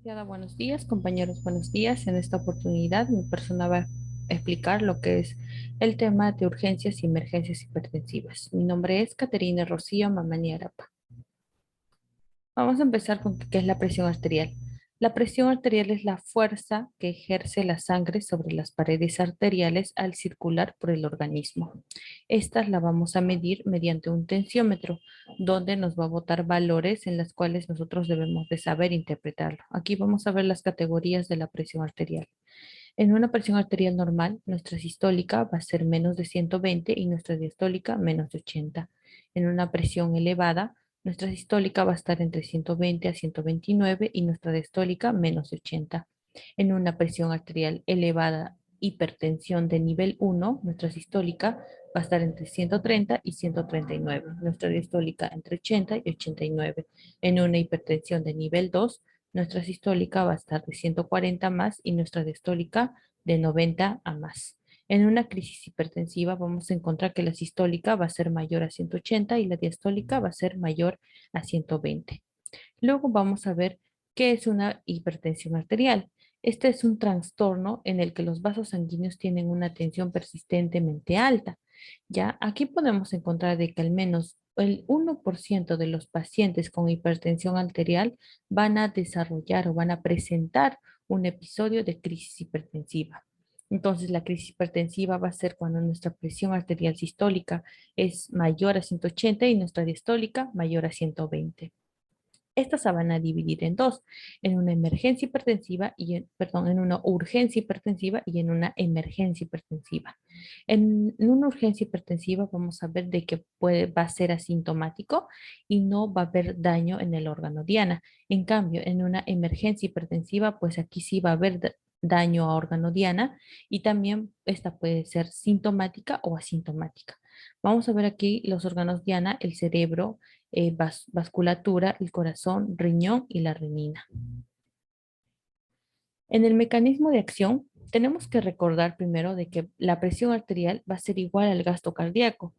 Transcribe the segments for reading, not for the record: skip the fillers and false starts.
Licenciada, buenos días, compañeros, buenos días. En esta oportunidad mi persona va a explicar lo que es el tema de urgencias y emergencias hipertensivas. Mi nombre es Caterina Rocío Mamani Arapa. Vamos a empezar con qué es la presión arterial. La presión arterial es la fuerza que ejerce la sangre sobre las paredes arteriales al circular por el organismo. Esta la vamos a medir mediante un tensiómetro, donde nos va a botar valores en las cuales nosotros debemos de saber interpretarlo. Aquí vamos a ver las categorías de la presión arterial. En una presión arterial normal, nuestra sistólica va a ser menos de 120 y nuestra diastólica menos de 80. En una presión elevada, nuestra sistólica va a estar entre 120 a 129 y nuestra diastólica menos de 80. En una presión arterial elevada, hipertensión de nivel 1, nuestra sistólica va a estar entre 130 y 139. Nuestra diastólica entre 80 y 89. En una hipertensión de nivel 2, nuestra sistólica va a estar de 140 más y nuestra diastólica de 90 a más. En una crisis hipertensiva vamos a encontrar que la sistólica va a ser mayor a 180 y la diastólica va a ser mayor a 120. Luego vamos a ver qué es una hipertensión arterial. Este es un trastorno en el que los vasos sanguíneos tienen una tensión persistentemente alta. Ya aquí podemos encontrar de que al menos el 1% de los pacientes con hipertensión arterial van a desarrollar o van a presentar un episodio de crisis hipertensiva. Entonces, la crisis hipertensiva va a ser cuando nuestra presión arterial sistólica es mayor a 180 y nuestra diastólica mayor a 120. Estas se van a dividir en dos, en una emergencia hipertensiva perdón, en una urgencia hipertensiva y en una emergencia hipertensiva. En una urgencia hipertensiva vamos a ver de que va a ser asintomático y no va a haber daño en el órgano diana. En cambio, en una emergencia hipertensiva, pues aquí sí va a haber daño a órgano diana y también esta puede ser sintomática o asintomática. Vamos a ver aquí los órganos diana, el cerebro, vasculatura, el corazón, riñón y la renina. En el mecanismo de acción, tenemos que recordar primero de que la presión arterial va a ser igual al gasto cardíaco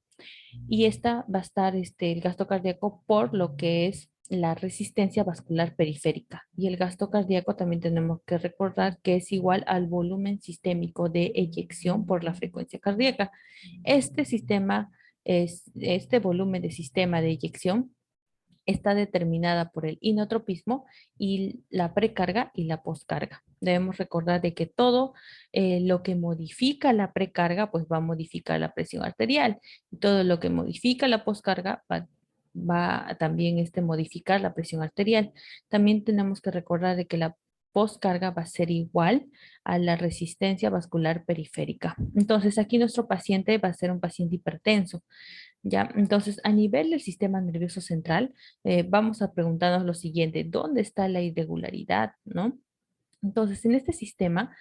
y esta va a estar el gasto cardíaco por lo que es la resistencia vascular periférica. Y el gasto cardíaco también tenemos que recordar que es igual al volumen sistémico de eyección por la frecuencia cardíaca. Este volumen de sistema de eyección está determinada por el inotropismo y la precarga y la poscarga. Debemos recordar de que todo lo que modifica la precarga, pues va a modificar la presión arterial. Y todo lo que modifica la poscarga va a también modificar la presión arterial. También tenemos que recordar de que la poscarga va a ser igual a la resistencia vascular periférica. Entonces, aquí nuestro paciente va a ser un paciente hipertenso. Ya, entonces a nivel del sistema nervioso central, vamos a preguntarnos lo siguiente, ¿dónde está la irregularidad, no? Entonces, en este sistema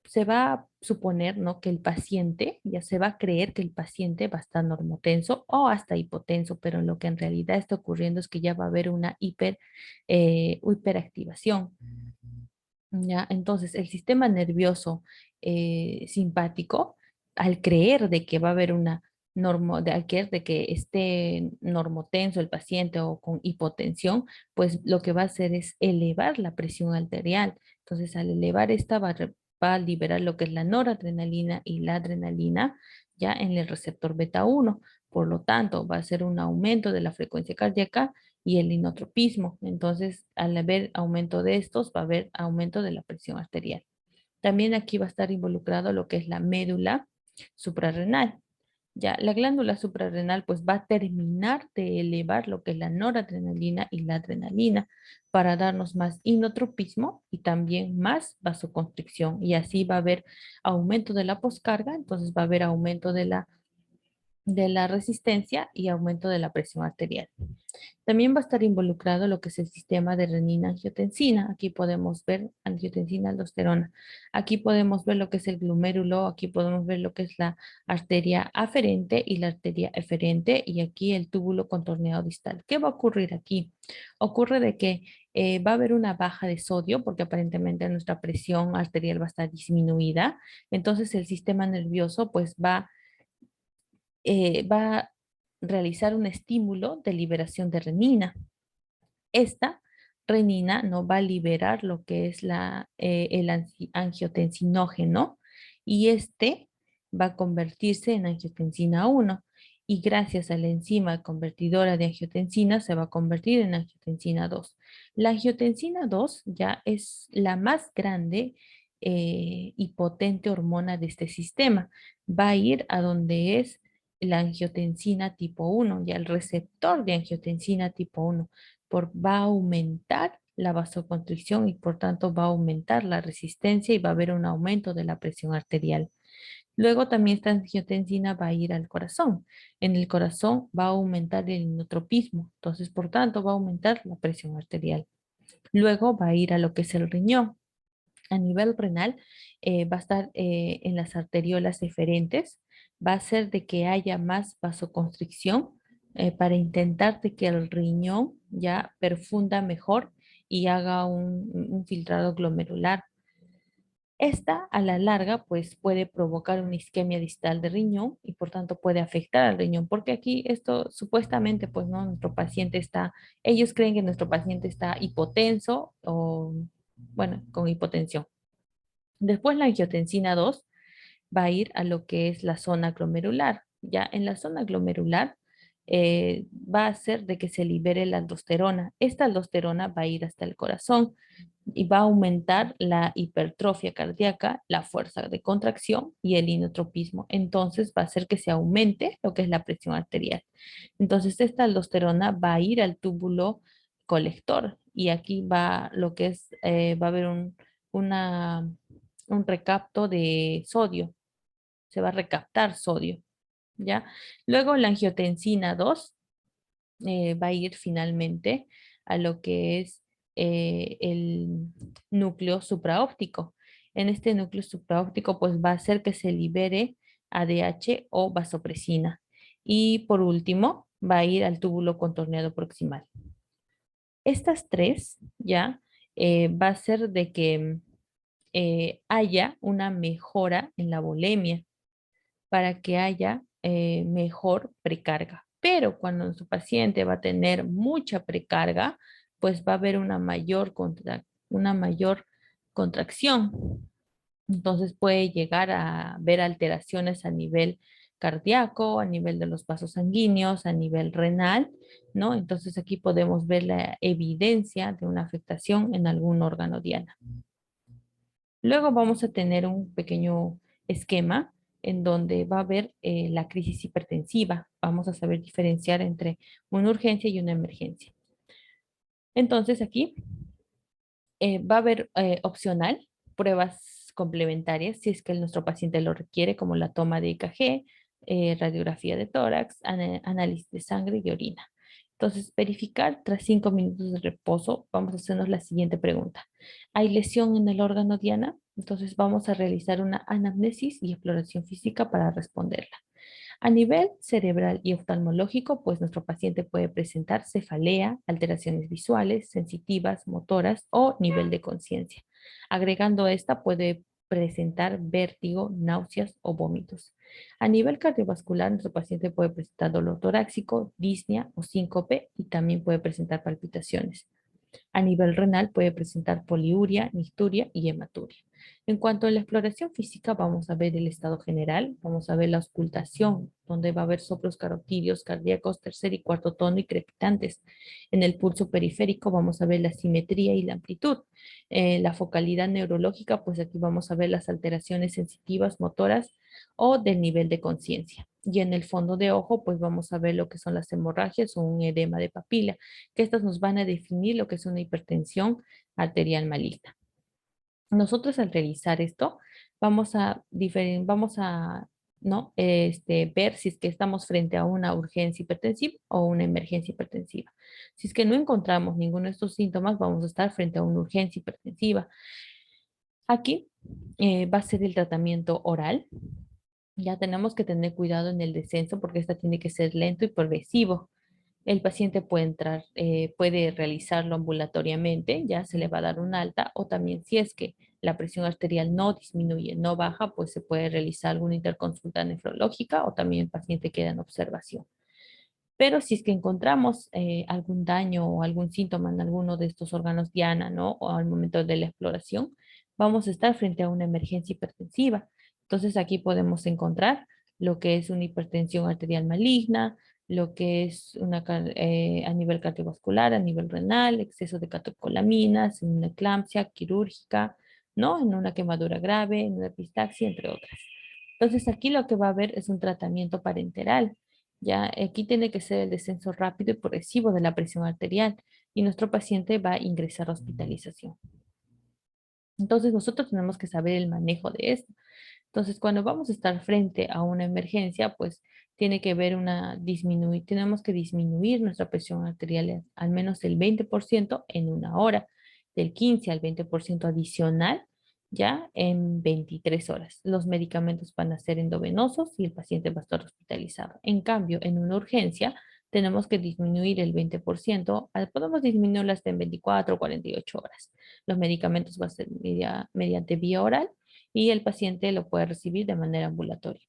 se va a suponer, ¿no? Que el paciente, ya se va a creer que el paciente va a estar normotenso o hasta hipotenso, pero lo que en realidad está ocurriendo es que ya va a haber una hiperactivación. ¿Ya? Entonces, el sistema nervioso simpático, al creer de que va a haber al creer de que esté normotenso el paciente o con hipotensión, pues lo que va a hacer es elevar la presión arterial. Entonces, al elevar esta va a liberar lo que es la noradrenalina y la adrenalina ya en el receptor beta 1. Por lo tanto, va a ser un aumento de la frecuencia cardíaca y el inotropismo. Entonces, al haber aumento de estos, va a haber aumento de la presión arterial. También aquí va a estar involucrado lo que es la médula suprarrenal. Ya, la glándula suprarrenal pues va a terminar de elevar lo que es la noradrenalina y la adrenalina para darnos más inotropismo y también más vasoconstricción. Y así va a haber aumento de la poscarga, entonces va a haber aumento de la resistencia y aumento de la presión arterial. También va a estar involucrado lo que es el sistema de renina-angiotensina. Aquí podemos ver angiotensina-aldosterona. Aquí podemos ver lo que es el glomérulo. Aquí podemos ver lo que es la arteria aferente y la arteria eferente. Y aquí el túbulo contorneado distal. ¿Qué va a ocurrir aquí? Ocurre de que va a haber una baja de sodio porque aparentemente nuestra presión arterial va a estar disminuida. Entonces el sistema nervioso pues va a realizar un estímulo de liberación de renina. Esta renina no va a liberar lo que es el angiotensinógeno y este va a convertirse en angiotensina 1 y gracias a la enzima convertidora de angiotensina se va a convertir en angiotensina 2. La angiotensina 2 ya es la más grande y potente hormona de este sistema. Va a ir a donde es la angiotensina tipo 1 y el receptor de angiotensina tipo 1 va a aumentar la vasoconstricción y por tanto va a aumentar la resistencia y va a haber un aumento de la presión arterial. Luego también esta angiotensina va a ir al corazón. En el corazón va a aumentar el inotropismo, entonces por tanto va a aumentar la presión arterial. Luego va a ir a lo que es el riñón. A nivel renal va a estar en las arteriolas deferentes, va a hacer de que haya más vasoconstricción para intentar de que el riñón ya perfunda mejor y haga un filtrado glomerular. Esta a la larga pues puede provocar una isquemia distal de riñón y por tanto puede afectar al riñón, porque aquí esto supuestamente pues no, nuestro paciente está, ellos creen que nuestro paciente está hipotenso o bueno, con hipotensión. Después la angiotensina 2 va a ir a lo que es la zona glomerular. Ya en la zona glomerular va a hacer de que se libere la aldosterona. Esta aldosterona va a ir hasta el corazón y va a aumentar la hipertrofia cardíaca, la fuerza de contracción y el inotropismo. Entonces va a hacer que se aumente lo que es la presión arterial. Entonces esta aldosterona va a ir al túbulo colector y aquí va lo que es, va a haber una, un recapto de sodio, se va a recaptar sodio, ¿ya? Luego la angiotensina 2 va a ir finalmente a lo que es el núcleo supraóptico. En este núcleo supraóptico, pues va a hacer que se libere ADH o vasopresina. Y por último, va a ir al túbulo contorneado proximal. Estas tres ya va a ser de que haya una mejora en la volemia para que haya mejor precarga. Pero cuando su paciente va a tener mucha precarga, pues va a haber una mayor contracción. Entonces puede llegar a ver alteraciones a nivel cardíaco, a nivel de los vasos sanguíneos, a nivel renal, ¿no? Entonces aquí podemos ver la evidencia de una afectación en algún órgano diana. Luego vamos a tener un pequeño esquema en donde va a haber la crisis hipertensiva. Vamos a saber diferenciar entre una urgencia y una emergencia. Entonces aquí va a haber opcional pruebas complementarias si es que nuestro paciente lo requiere, como la toma de EKG, radiografía de tórax, análisis de sangre y orina. Entonces, verificar tras 5 minutos de reposo, vamos a hacernos la siguiente pregunta. ¿Hay lesión en el órgano diana? Entonces, vamos a realizar una anamnesis y exploración física para responderla. A nivel cerebral y oftalmológico, pues nuestro paciente puede presentar cefalea, alteraciones visuales, sensitivas, motoras o nivel de conciencia. Agregando esta, puede presentar vértigo, náuseas o vómitos. A nivel cardiovascular, nuestro paciente puede presentar dolor torácico, disnea o síncope y también puede presentar palpitaciones. A nivel renal puede presentar poliuria, mixturia y hematuria. En cuanto a la exploración física, vamos a ver el estado general, vamos a ver la auscultación, donde va a haber soplos carotidios, cardíacos, tercer y cuarto tono y crepitantes. En el pulso periférico vamos a ver la simetría y la amplitud. La focalidad neurológica, pues aquí vamos a ver las alteraciones sensitivas, motoras o del nivel de conciencia. Y en el fondo de ojo, pues vamos a ver lo que son las hemorragias o un edema de papila, que estas nos van a definir lo que es una hipertensión arterial maligna. Nosotros al realizar esto, vamos a ¿no? Ver si es que estamos frente a una urgencia hipertensiva o una emergencia hipertensiva. Si es que no encontramos ninguno de estos síntomas, vamos a estar frente a una urgencia hipertensiva. Aquí va a ser el tratamiento oral. Ya tenemos que tener cuidado en el descenso porque esta tiene que ser lento y progresivo. El paciente puede entrar, puede realizarlo ambulatoriamente, ya se le va a dar un alta, o también si es que la presión arterial no disminuye, no baja, pues se puede realizar alguna interconsulta nefrológica o también el paciente queda en observación. Pero si es que encontramos algún daño o algún síntoma en alguno de estos órganos diana, ¿no? O al momento de la exploración, vamos a estar frente a una emergencia hipertensiva. Entonces aquí podemos encontrar lo que es una hipertensión arterial maligna, lo que es a nivel cardiovascular, a nivel renal, exceso de catecolaminas, en una eclampsia quirúrgica, ¿no? En una quemadura grave, en una epistaxia, entre otras. Entonces aquí lo que va a haber es un tratamiento parenteral. Ya aquí tiene que ser el descenso rápido y progresivo de la presión arterial y nuestro paciente va a ingresar a hospitalización. Entonces nosotros tenemos que saber el manejo de esto. Entonces, cuando vamos a estar frente a una emergencia, pues tiene que haber tenemos que disminuir nuestra presión arterial al menos el 20% en una hora, del 15 al 20% adicional, ya en 23 horas. Los medicamentos van a ser endovenosos y el paciente va a estar hospitalizado. En cambio, en una urgencia, tenemos que disminuir el 20%, podemos disminuirlo hasta en 24 o 48 horas. Los medicamentos van a ser mediante vía oral y el paciente lo puede recibir de manera ambulatoria.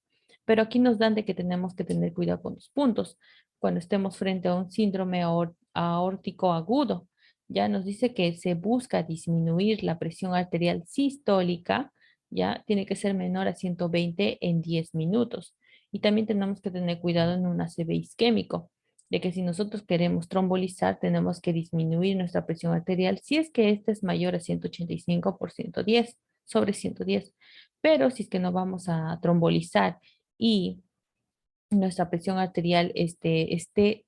Pero aquí nos dan de que tenemos que tener cuidado con los puntos. Cuando estemos frente a un síndrome aórtico agudo, ya nos dice que se busca disminuir la presión arterial sistólica, ya tiene que ser menor a 120 en 10 minutos. Y también tenemos que tener cuidado en un ACV isquémico, de que si nosotros queremos trombolizar, tenemos que disminuir nuestra presión arterial si es que esta es mayor a 185 por 110 sobre 110. Pero si es que no vamos a trombolizar y nuestra presión arterial esté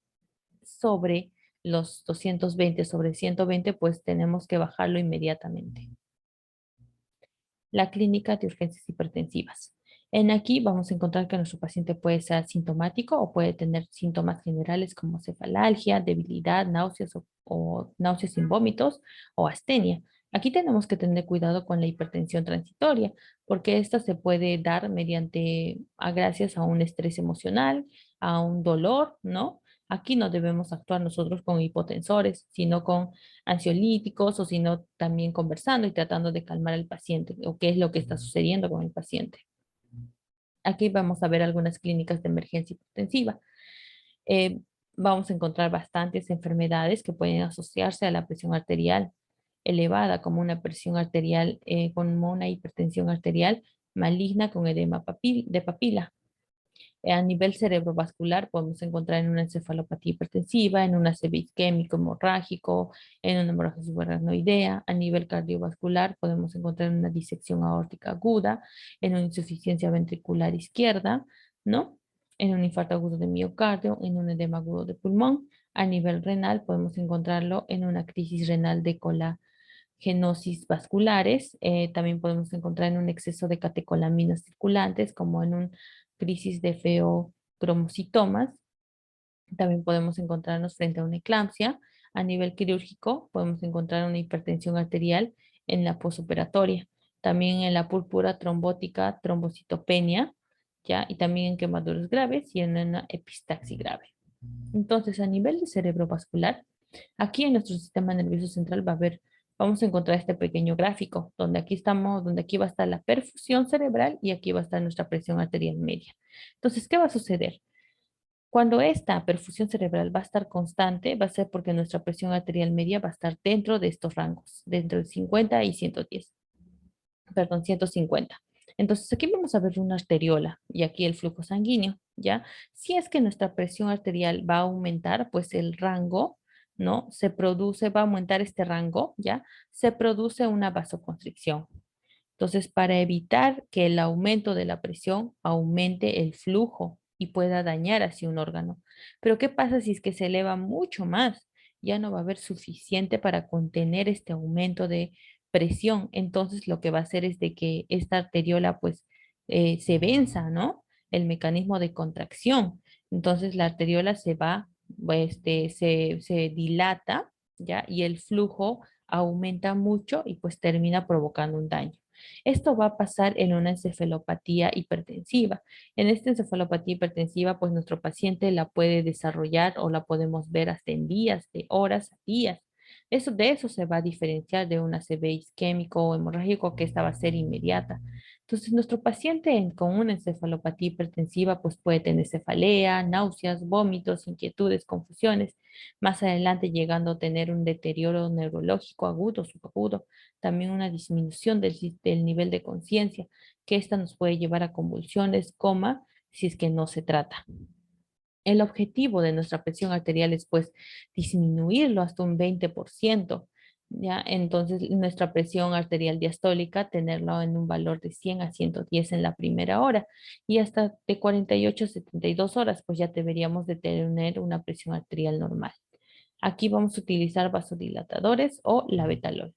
sobre los 220 sobre 120, pues tenemos que bajarlo inmediatamente. La clínica de urgencias hipertensivas. En aquí vamos a encontrar que nuestro paciente puede ser asintomático o puede tener síntomas generales como cefalalgia, debilidad, náuseas o náuseas sin vómitos o astenia. Aquí tenemos que tener cuidado con la hipertensión transitoria, porque esta se puede dar gracias a un estrés emocional, a un dolor, ¿no? Aquí no debemos actuar nosotros con hipotensores, sino con ansiolíticos o sino también conversando y tratando de calmar al paciente o qué es lo que está sucediendo con el paciente. Aquí vamos a ver algunas clínicas de emergencia hipertensiva. Eh, Vamos a encontrar bastantes enfermedades que pueden asociarse a la presión arterial elevada, como una presión arterial, como una hipertensión arterial maligna con edema de papila. A nivel cerebrovascular podemos encontrar en una encefalopatía hipertensiva, en un ACV isquémico hemorrágico, en una hemorragia subaracnoidea. A nivel cardiovascular podemos encontrar en una disección aórtica aguda, en una insuficiencia ventricular izquierda, ¿no? En un infarto agudo de miocardio, en un edema agudo de pulmón. A nivel renal podemos encontrarlo en una crisis renal de colagenosis vasculares. También podemos encontrar en un exceso de catecolaminas circulantes, como en un crisis de feocromocitomas. También podemos encontrarnos frente a una eclampsia. A nivel quirúrgico, podemos encontrar una hipertensión arterial en la posoperatoria. También en la púrpura trombótica, trombocitopenia, ¿ya? Y también en quemaduras graves y en una epistaxis grave. Entonces, a nivel de cerebrovascular, aquí en nuestro sistema nervioso central vamos a encontrar este pequeño gráfico, donde aquí va a estar la perfusión cerebral y aquí va a estar nuestra presión arterial media. Entonces, ¿qué va a suceder? Cuando esta perfusión cerebral va a estar constante, va a ser porque nuestra presión arterial media va a estar dentro de estos rangos, dentro de 50 y 110, perdón, 150. Entonces aquí vamos a ver una arteriola y aquí el flujo sanguíneo, ¿ya? Si es que nuestra presión arterial va a aumentar, pues el rango, ¿no? Va a aumentar este rango, ¿ya? Se produce una vasoconstricción. Entonces, para evitar que el aumento de la presión aumente el flujo y pueda dañar así un órgano. Pero ¿qué pasa si es que se eleva mucho más? Ya no va a haber suficiente para contener este aumento de presión. Entonces, lo que va a hacer es de que esta arteriola pues se venza, ¿no? El mecanismo de contracción. Entonces, la arteriola se dilata, ¿ya? Y el flujo aumenta mucho y pues termina provocando un daño. Esto va a pasar en una encefalopatía hipertensiva. En esta encefalopatía hipertensiva, pues nuestro paciente la puede desarrollar o la podemos ver hasta en días, de horas a días, De eso se va a diferenciar de un ACV isquémico o hemorrágico, que esta va a ser inmediata. Entonces, nuestro paciente con una encefalopatía hipertensiva pues puede tener cefalea, náuseas, vómitos, inquietudes, confusiones, más adelante llegando a tener un deterioro neurológico agudo, subagudo, también una disminución del nivel de conciencia, que esta nos puede llevar a convulsiones, coma, si es que no se trata. El objetivo de nuestra presión arterial es pues disminuirlo hasta un 20%, ¿ya? Entonces nuestra presión arterial diastólica tenerlo en un valor de 100 a 110 en la primera hora y hasta de 48 a 72 horas pues ya deberíamos de tener una presión arterial normal. Aquí vamos a utilizar vasodilatadores o la betalol.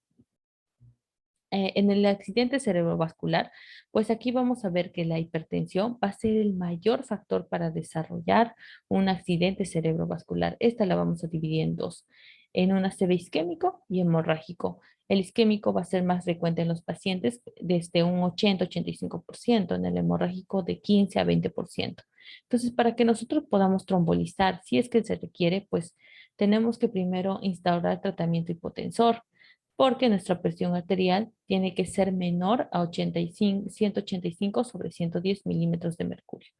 En el accidente cerebrovascular, pues aquí vamos a ver que la hipertensión va a ser el mayor factor para desarrollar un accidente cerebrovascular. Esta la vamos a dividir en dos, en un ACV isquémico y hemorrágico. El isquémico va a ser más frecuente en los pacientes desde un 80-85%, en el hemorrágico de 15 a 20%. Entonces, para que nosotros podamos trombolizar, si es que se requiere, pues tenemos que primero instaurar tratamiento hipotensor porque nuestra presión arterial tiene que ser menor a 185 sobre 110 milímetros de mercurio.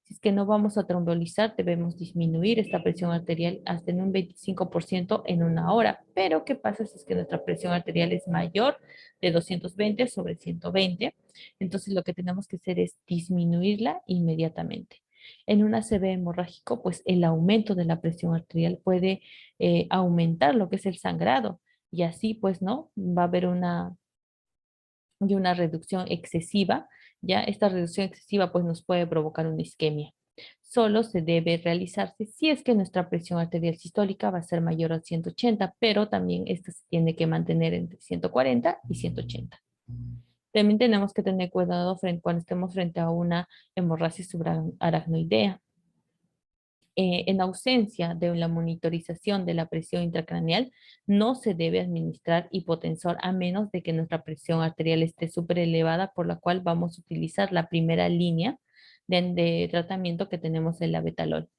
Si es que no vamos a trombolizar, debemos disminuir esta presión arterial hasta en un 25% en una hora. Pero, ¿qué pasa si es que nuestra presión arterial es mayor de 220 sobre 120? Entonces, lo que tenemos que hacer es disminuirla inmediatamente. En un ACV hemorrágico, pues el aumento de la presión arterial puede aumentar lo que es el sangrado y así pues no, va a haber una reducción excesiva, ya esta reducción excesiva pues nos puede provocar una isquemia. Solo se debe realizarse si es que nuestra presión arterial sistólica va a ser mayor a 180, pero también esta se tiene que mantener entre 140 y 180. También tenemos que tener cuidado cuando estemos frente a una hemorragia subaracnoidea. En ausencia de la monitorización de la presión intracraneal, no se debe administrar hipotensor a menos de que nuestra presión arterial esté súper elevada, por la cual vamos a utilizar la primera línea de tratamiento que tenemos en la betalol.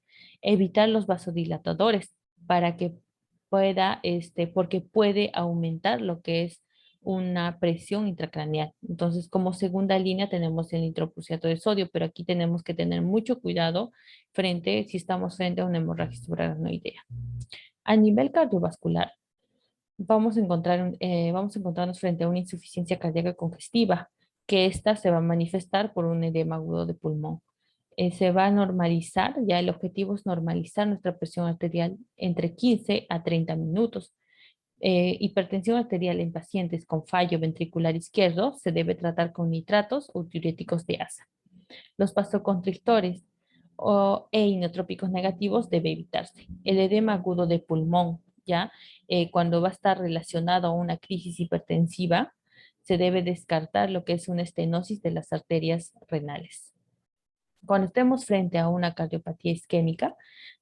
Evitar los vasodilatadores para que porque puede aumentar lo que es una presión intracraneal. Entonces, como segunda línea tenemos el nitroprusiato de sodio, pero aquí tenemos que tener mucho cuidado si estamos frente a una hemorragia subaracnoidea. A nivel cardiovascular, vamos a encontrarnos frente a una insuficiencia cardíaca congestiva, que esta se va a manifestar por un edema agudo de pulmón. Se va a normalizar, ya el objetivo es normalizar nuestra presión arterial entre 15 a 30 minutos. Hipertensión arterial en pacientes con fallo ventricular izquierdo se debe tratar con nitratos o diuréticos de asa. Los vasoconstrictores e inotrópicos negativos debe evitarse. El edema agudo de pulmón, ya cuando va a estar relacionado a una crisis hipertensiva, se debe descartar lo que es una estenosis de las arterias renales. Cuando estemos frente a una cardiopatía isquémica,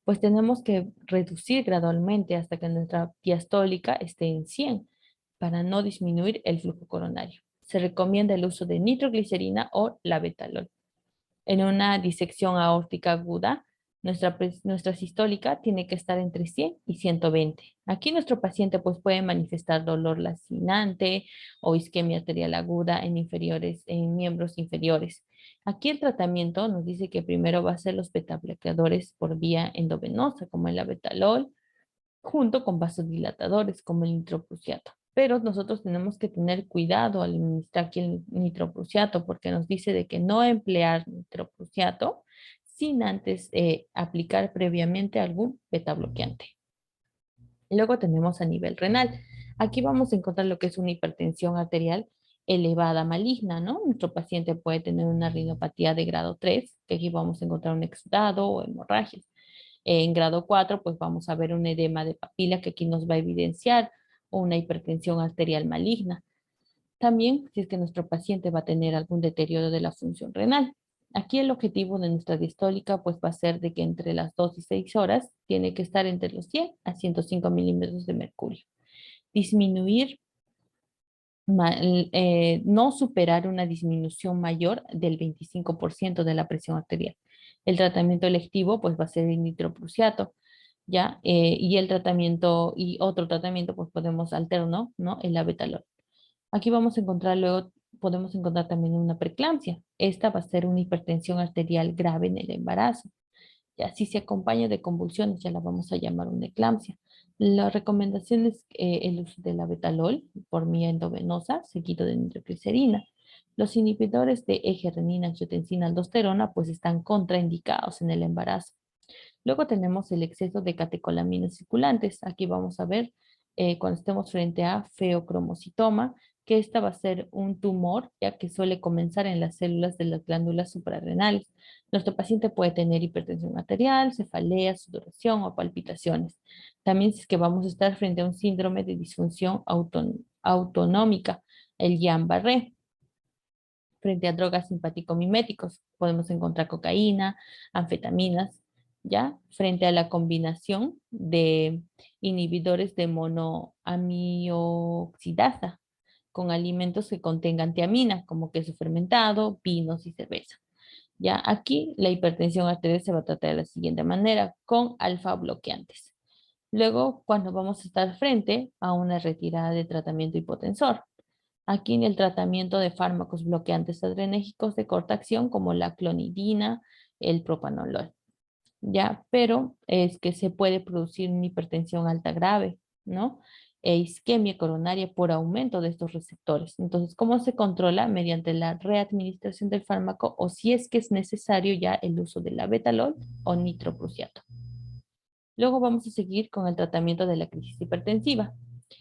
pues tenemos que reducir gradualmente hasta que nuestra diastólica esté en 100 para no disminuir el flujo coronario. Se recomienda el uso de nitroglicerina o la betalol. En una disección aórtica aguda, nuestra sistólica tiene que estar entre 100 y 120. Aquí nuestro paciente pues, puede manifestar dolor lacinante o isquemia arterial aguda en miembros inferiores. Aquí el tratamiento nos dice que primero va a ser los betabloqueadores por vía endovenosa, como el betalol, junto con vasodilatadores como el nitroprusiato. Pero nosotros tenemos que tener cuidado al administrar aquí el nitroprusiato porque nos dice de que no emplear nitroprusiato sin antes aplicar previamente algún beta bloqueante. Luego tenemos a nivel renal. Aquí vamos a encontrar lo que es una hipertensión arterial elevada maligna, ¿no? Nuestro paciente puede tener una rinopatía de grado 3, que aquí vamos a encontrar un exudado o hemorragias. En grado 4, pues vamos a ver un edema de papila que aquí nos va a evidenciar una hipertensión arterial maligna. También, si es que nuestro paciente va a tener algún deterioro de la función renal. Aquí el objetivo de nuestra diastólica pues va a ser de que entre las 2 y 6 horas tiene que estar entre los 100 a 105 milímetros de mercurio. Disminuir, no superar una disminución mayor del 25% de la presión arterial. El tratamiento electivo pues va a ser el nitroprusiato. ¿ya? Y el tratamiento, y otro tratamiento, pues podemos alterno, ¿no? El abetalol. Aquí vamos a encontrar luego, podemos encontrar también una preeclampsia. Esta va a ser una hipertensión arterial grave en el embarazo. Ya si se acompaña de convulsiones, ya la vamos a llamar una eclampsia. La recomendación es el uso del abetalol por vía endovenosa, seguido de nitroglicerina. Los inhibidores de eje renina, angiotensina, aldosterona, pues están contraindicados en el embarazo. Luego tenemos el exceso de catecolaminas circulantes. Aquí vamos a ver cuando estemos frente a feocromocitoma, que esta va a ser un tumor, ya que suele comenzar en las células de las glándulas suprarrenales. Nuestro paciente puede tener hipertensión arterial, cefalea, sudoración o palpitaciones. También si es que vamos a estar frente a un síndrome de disfunción autonómica, el Guillain-Barré. Frente a drogas simpático-miméticos, podemos encontrar cocaína, anfetaminas, ¿ya? Frente a la combinación de inhibidores de monoamioxidasa con alimentos que contengan tiamina, como queso fermentado, vinos y cerveza. Ya aquí la hipertensión arterial se va a tratar de la siguiente manera, con alfa bloqueantes. Luego, cuando vamos a estar frente a una retirada de tratamiento hipotensor, aquí en el tratamiento de fármacos bloqueantes adrenérgicos de corta acción como la clonidina, el propanolol, ¿ya? Pero es que se puede producir una hipertensión alta grave, ¿no? E isquemia coronaria por aumento de estos receptores. Entonces, ¿cómo se controla? Mediante la readministración del fármaco o si es que es necesario ya el uso de la betalol o nitroprusiato. Luego vamos a seguir con el tratamiento de la crisis hipertensiva.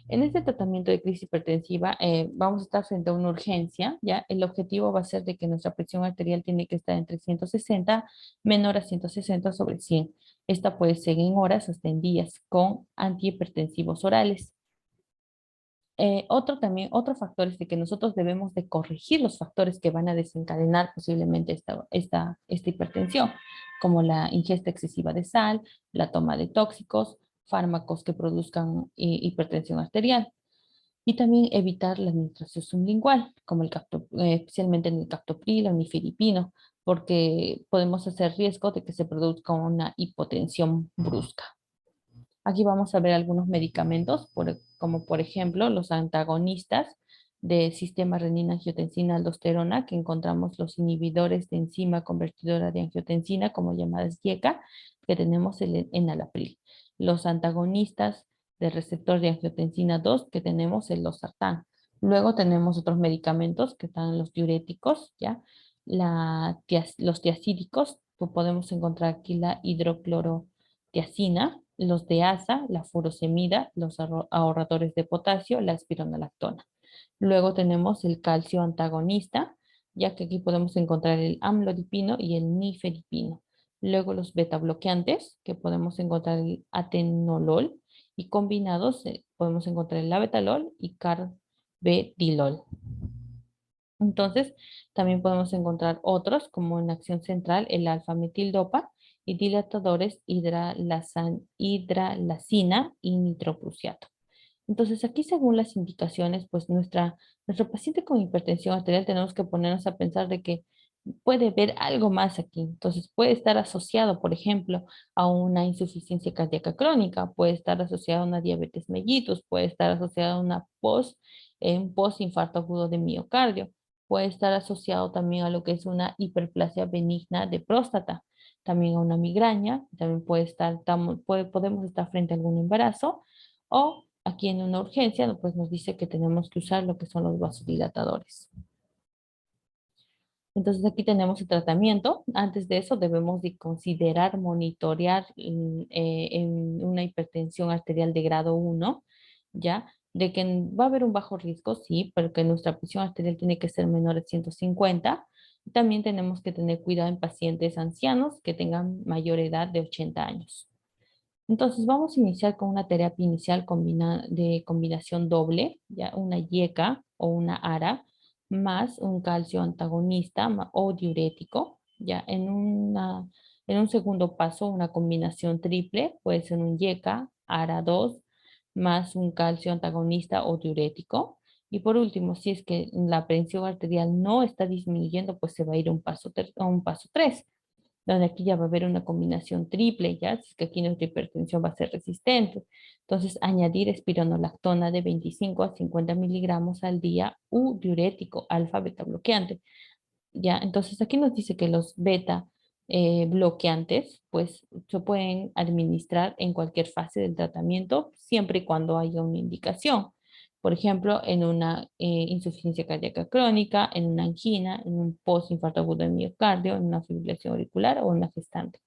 En este tratamiento de crisis hipertensiva vamos a estar frente a una urgencia, ¿ya? El objetivo va a ser de que nuestra presión arterial tiene que estar entre 160 menor a 160 sobre 100. Esta puede ser en horas hasta en días con antihipertensivos orales. Otro factor es de que nosotros debemos de corregir los factores que van a desencadenar posiblemente esta hipertensión, como la ingesta excesiva de sal, la toma de tóxicos, fármacos que produzcan hipertensión arterial. Y también evitar la administración sublingual, como especialmente en el captopril o nifedipino, porque podemos hacer riesgo de que se produzca una hipotensión brusca. Aquí vamos a ver algunos medicamentos, como por ejemplo los antagonistas del sistema renina-angiotensina-aldosterona, que encontramos los inhibidores de enzima convertidora de angiotensina, como llamadas IECA, que tenemos el enalapril. Los antagonistas del receptor de angiotensina 2, que tenemos el losartán. Luego tenemos otros medicamentos que están los diuréticos, ¿ya? Los tiacídicos, pues podemos encontrar aquí la hidroclorotiacina, los de ASA, la furosemida, los ahorradores de potasio, la espironolactona. Luego tenemos el calcio antagonista, ya que aquí podemos encontrar el amlodipino y el nifedipino. Luego los beta bloqueantes, que podemos encontrar el atenolol, y combinados podemos encontrar el labetalol y carvedilol. Entonces, también podemos encontrar otros, como en acción central, el alfa-metildopa y dilatadores hidralacina y nitroprusiato. Entonces, aquí según las indicaciones, pues nuestro paciente con hipertensión arterial tenemos que ponernos a pensar de que puede haber algo más aquí. Entonces, puede estar asociado, por ejemplo, a una insuficiencia cardíaca crónica, puede estar asociado a una diabetes mellitus, puede estar asociado a un postinfarto agudo de miocardio, puede estar asociado también a lo que es una hiperplasia benigna de próstata, también a una migraña, también podemos estar frente a algún embarazo o aquí en una urgencia, pues nos dice que tenemos que usar lo que son los vasodilatadores. Entonces aquí tenemos el tratamiento. Antes de eso debemos de considerar monitorear en una hipertensión arterial de grado 1, ¿ya? De que va a haber un bajo riesgo, sí, pero que nuestra presión arterial tiene que ser menor a 150. También tenemos que tener cuidado en pacientes ancianos que tengan mayor edad de 80 años. Entonces vamos a iniciar con una terapia inicial de combinación doble, ya una IECA o una ARA, más un calcio antagonista o diurético. Ya en un segundo paso, una combinación triple, puede ser un IECA, ARA 2, más un calcio antagonista o diurético. Y por último, si es que la presión arterial no está disminuyendo, pues se va a ir a un paso 3. donde aquí ya va a haber una combinación triple, ya, si es que aquí nuestra hipertensión va a ser resistente. Entonces, añadir espironolactona de 25 a 50 miligramos al día u diurético alfa beta bloqueante. Ya, entonces aquí nos dice que los beta bloqueantes, pues se pueden administrar en cualquier fase del tratamiento, siempre y cuando haya una indicación. Por ejemplo, en una insuficiencia cardíaca crónica, en una angina, en un postinfarto agudo de miocardio, en una fibrilación auricular o en una gestante.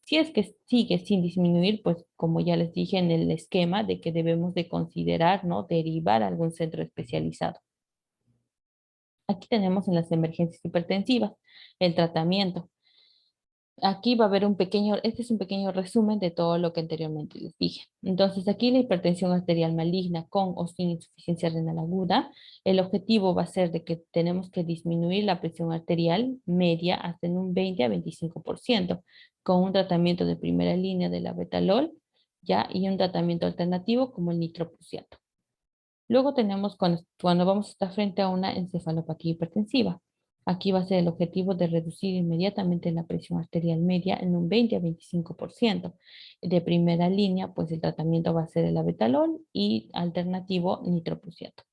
Si es que sigue sin disminuir, pues como ya les dije en el esquema de que debemos de considerar, ¿no? Derivar a algún centro especializado. Aquí tenemos en las emergencias hipertensivas el tratamiento. Aquí va a haber este es un pequeño resumen de todo lo que anteriormente les dije. Entonces, aquí la hipertensión arterial maligna con o sin insuficiencia renal aguda, el objetivo va a ser de que tenemos que disminuir la presión arterial media hasta en un 20 a 25% con un tratamiento de primera línea de la betalol, ya, y un tratamiento alternativo como el nitroprusiato. Luego tenemos cuando vamos a estar frente a una encefalopatía hipertensiva. Aquí va a ser el objetivo de reducir inmediatamente la presión arterial media en un 20 a 25%. De primera línea, pues el tratamiento va a ser el abetalol y alternativo nitroprusiato.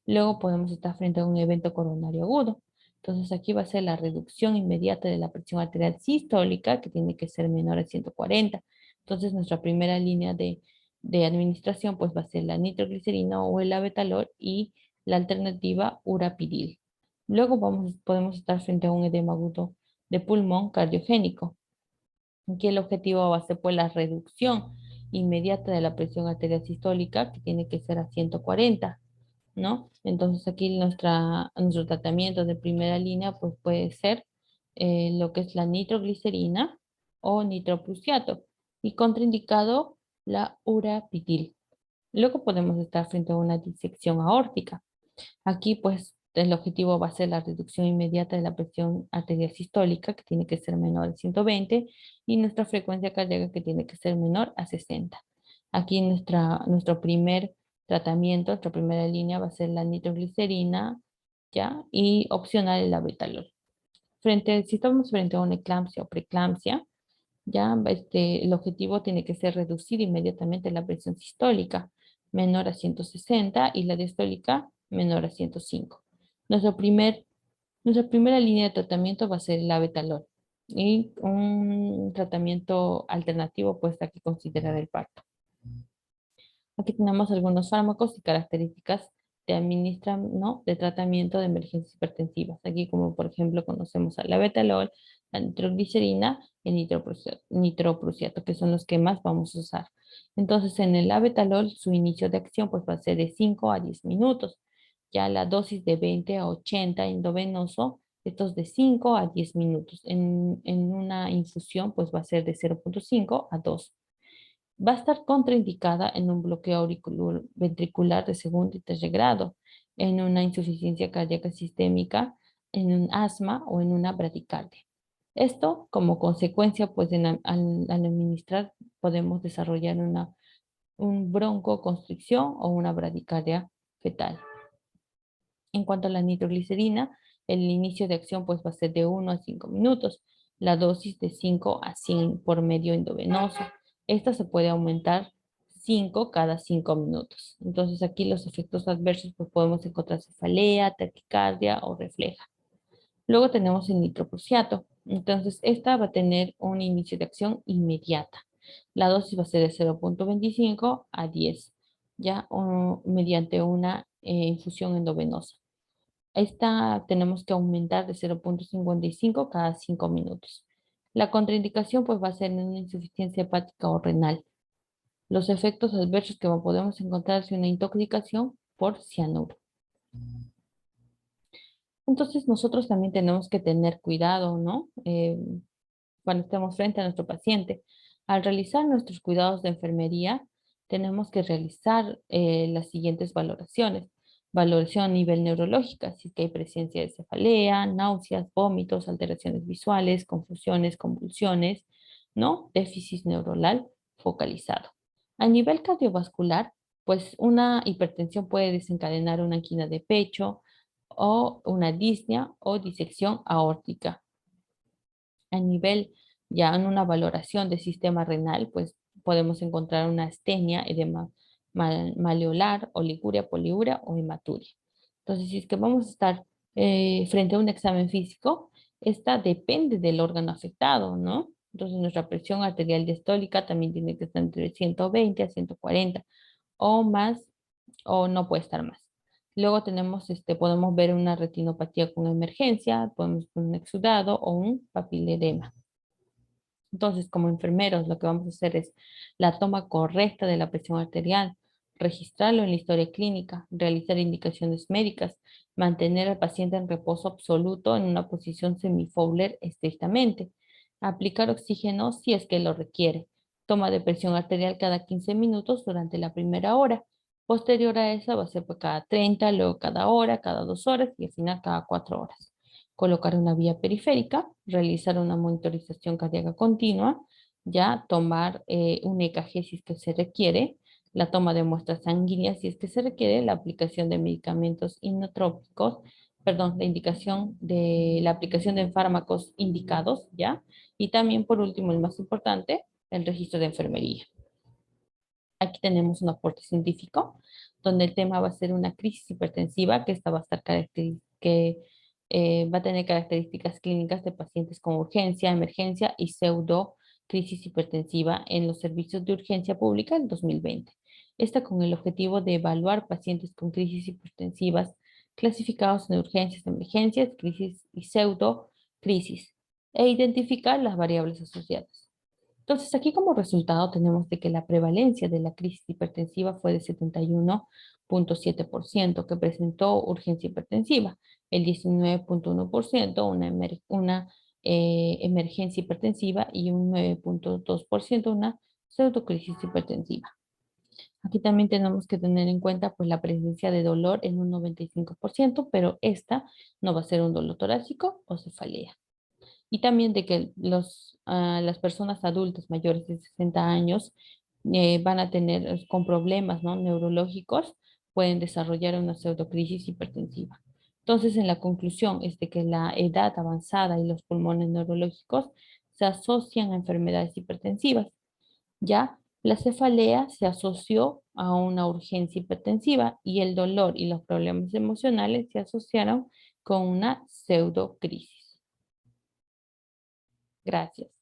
Luego podemos estar frente a un evento coronario agudo. Entonces aquí va a ser la reducción inmediata de la presión arterial sistólica, que tiene que ser menor a 140. Entonces nuestra primera línea de administración pues va a ser la nitroglicerina o el abetalol y la alternativa urapidil. Luego podemos estar frente a un edema agudo de pulmón cardiogénico. Aquí el objetivo va a ser pues la reducción inmediata de la presión arterial sistólica, que tiene que ser a 140, ¿no? Entonces aquí nuestro tratamiento de primera línea pues puede ser lo que es la nitroglicerina o nitroprusiato y contraindicado la urapidil. Luego podemos estar frente a una disección aórtica. Aquí, pues, el objetivo va a ser la reducción inmediata de la presión arterial sistólica, que tiene que ser menor a 120, y nuestra frecuencia cardíaca, que tiene que ser menor a 60. Aquí nuestro primer tratamiento, nuestra primera línea va a ser la nitroglicerina, ¿ya? Y opcional el abetalol. Si estamos frente a una eclampsia o preeclampsia, ya, el objetivo tiene que ser reducir inmediatamente la presión sistólica menor a 160 y la diastólica menor a 105. Nuestra primera línea de tratamiento va a ser el abetalol y un tratamiento alternativo pues hay que considerar el parto. Aquí tenemos algunos fármacos y características ¿no? de tratamiento de emergencias hipertensivas. Aquí, como por ejemplo, conocemos al abetalol, la nitroglicerina y el nitroprusiato, que son los que más vamos a usar. Entonces, en el abetalol, su inicio de acción pues, va a ser de 5 a 10 minutos. Ya la dosis de 20 a 80 endovenoso, estos de 5 a 10 minutos. En una infusión, pues va a ser de 0,5 a 2. Va a estar contraindicada en un bloqueo ventricular de segundo y tercer grado, en una insuficiencia cardíaca sistémica, en un asma o en una bradicardia. Esto como consecuencia, pues al administrar podemos desarrollar un broncoconstricción o una bradicardia fetal. En cuanto a la nitroglicerina, el inicio de acción pues va a ser de 1 a 5 minutos, la dosis de 5 a 100 por medio endovenoso. Esta se puede aumentar 5 cada 5 minutos. Entonces aquí los efectos adversos pues podemos encontrar cefalea, taquicardia o refleja. Luego tenemos el nitroprusiato. Entonces esta va a tener un inicio de acción inmediata. La dosis va a ser de 0,25 a 10, ya mediante una infusión endovenosa. Esta tenemos que aumentar de 0,55 cada 5 minutos. La contraindicación pues va a ser en una insuficiencia hepática o renal. Los efectos adversos que podemos encontrar es una intoxicación por cianuro. Entonces nosotros también tenemos que tener cuidado, ¿no? Cuando estemos frente a nuestro paciente. Al realizar nuestros cuidados de enfermería, tenemos que realizar las siguientes valoraciones. Valoración a nivel neurológica, si es que hay presencia de cefalea, náuseas, vómitos, alteraciones visuales, confusiones, convulsiones, ¿no? Déficit neuronal focalizado. A nivel cardiovascular, pues una hipertensión puede desencadenar una angina de pecho o una disnea o disección aórtica. A nivel Ya en una valoración del sistema renal, pues podemos encontrar una astenia, edema maleolar, oliguria, poliuria o hematuria. Entonces, si es que vamos a estar frente a un examen físico, esta depende del órgano afectado, ¿no? Entonces, nuestra presión arterial diastólica también tiene que estar entre 120 a 140 o más, o no puede estar más. Luego tenemos, podemos ver una retinopatía con emergencia, podemos ver un exudado o un papiledema. Entonces, como enfermeros, lo que vamos a hacer es la toma correcta de la presión arterial, registrarlo en la historia clínica, realizar indicaciones médicas, mantener al paciente en reposo absoluto en una posición semifowler estrictamente, aplicar oxígeno si es que lo requiere, toma de presión arterial cada 15 minutos durante la primera hora. Posterior a eso va a ser por cada 30, luego cada hora, cada 2 horas y al final cada 4 horas. Colocar una vía periférica, realizar una monitorización cardíaca continua, ya tomar un EKG si es que se requiere, la toma de muestras sanguíneas si es que se requiere, la aplicación de medicamentos inotrópicos, perdón, la indicación de la aplicación de fármacos indicados, ¿ya? Y también, por último, el más importante, el registro de enfermería. Aquí tenemos un aporte científico, donde el tema va a ser una crisis hipertensiva, que esta va a estar que va a tener características clínicas de pacientes con urgencia, emergencia y pseudo crisis hipertensiva en los servicios de urgencia pública en 2020. Esta con el objetivo de evaluar pacientes con crisis hipertensivas clasificados en urgencias, emergencias, crisis y pseudo crisis e identificar las variables asociadas. Entonces, aquí como resultado tenemos de que la prevalencia de la crisis hipertensiva fue de 71,7%, que presentó urgencia hipertensiva, el 19,1% una emergencia hipertensiva y un 9,2% una pseudocrisis hipertensiva. Aquí también tenemos que tener en cuenta pues la presencia de dolor en un 95%, pero esta no va a ser un dolor torácico o cefalea. Y también de que las personas adultas mayores de 60 años van a tener con problemas, ¿no? neurológicos, pueden desarrollar una pseudocrisis hipertensiva. Entonces, en la conclusión es de que la edad avanzada y los pulmones neurológicos se asocian a enfermedades hipertensivas. Ya la cefalea se asoció a una urgencia hipertensiva y el dolor y los problemas emocionales se asociaron con una pseudocrisis. Gracias.